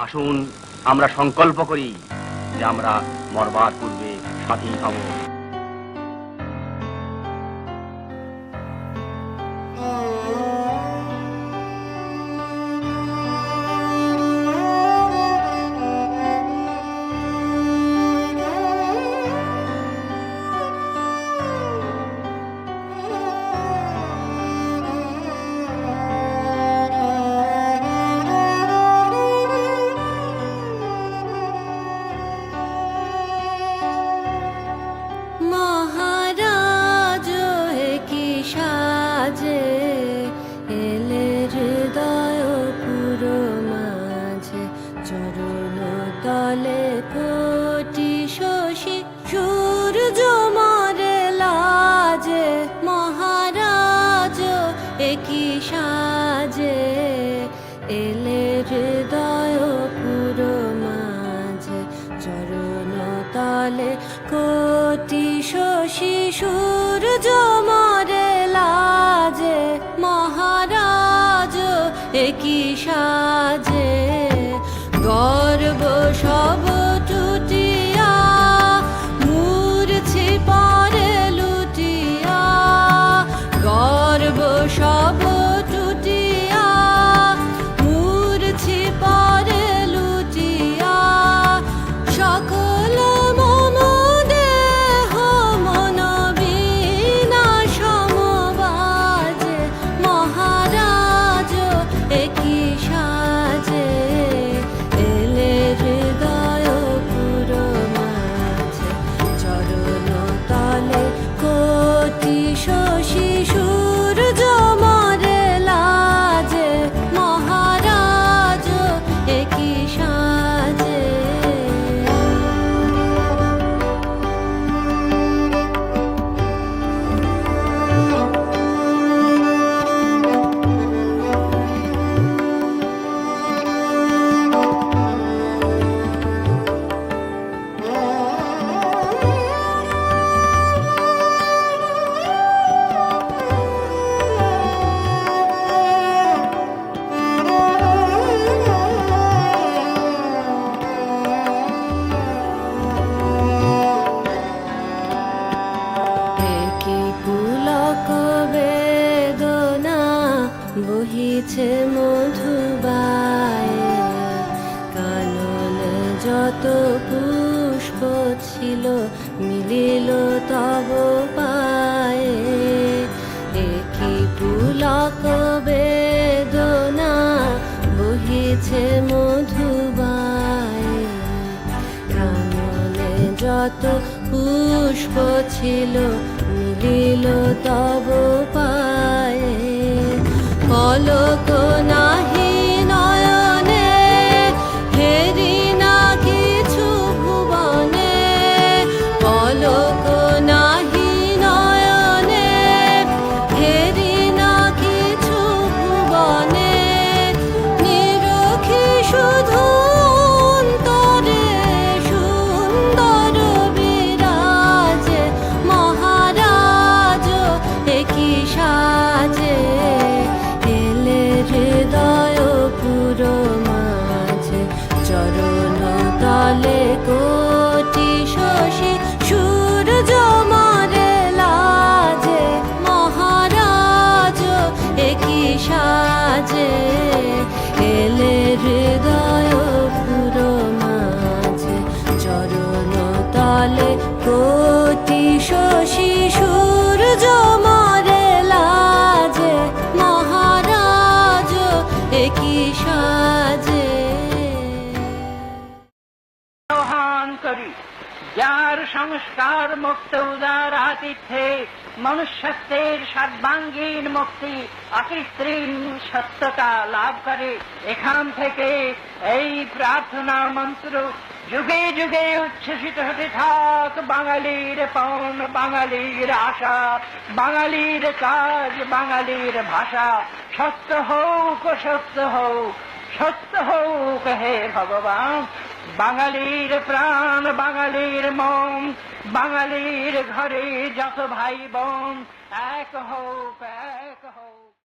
আসুন আমরা সংকল্প করি যে আমরা মরবার পূর্বে স্বাধীন হব। তলে কোটি শশী সূর্য মারে লাজে, মহারাজ একই সাজে এলে হৃদয় পুরো মাঝে। চরণ তলে কোটি শশী সূর্য মারে লাজে, মহারাজ একই সাজে। গর্ব সব টুটিয়া মূর্ছি পরে লুটিয়া, গর্ব সব টুটিয়া মূর্ছি পরে লুটিয়া। সকল মম দেহ মন বিনা সমবাজে, মহারাজ একই সাজে হৃদয় পুরো মাঝে। চরণ তলে কোটি শশী সূর্য মারে লাজে, মহারাজ একই সাজে। বহিছে মধুবায়ে, কাননে যত পুষ্প ছিল মিলিল তব পায়ে। একই পুলক বেদনা বহিছে মধুবায়ে, কাননে যত পুষ্প ছিল মিলিল তব পায়ে। পলক নাহি নয়নে হেরি না কিছু ভুবনে, পলক নাহি নয়নে হেরি না কিছু ভুবনে। নিরখি শুধু অন্তরে সুন্দর বিরাজে, মহারাজ একই সাজে হৃদয় পুরো মাঝে। চরণ তলে কোটি শশী সূর্য মারে লাজে, মহারাজ একই সাজে এলে হৃদয় পুরো মাঝে। চরণ তলে কোটি শশী সূর্য মারে লাজে, মহারাজ একই সাজে। আহ্বান করি যার সংস্কার মুক্ত উদার আতিথ্যে মনুষ্যত্বের সর্বাঙ্গীন মুক্তি অকৃত্রিম সত্যতা লাভ করে। এখান থেকে এই প্রার্থনা মন্ত্র যুগে যুগে উচ্ছ্বসিত হতে থাক। বাঙালির পণ, বাঙালির আশা, বাঙালির কাজ, বাঙালির ভাষা। সত্য হোক, সত্য হোক, সত্য হোক হে ভগবান। বাঙালির প্রাণ, বাঙালির মন, বাঙালির ঘরে যত ভাই বোন এক হোক, এক হোক।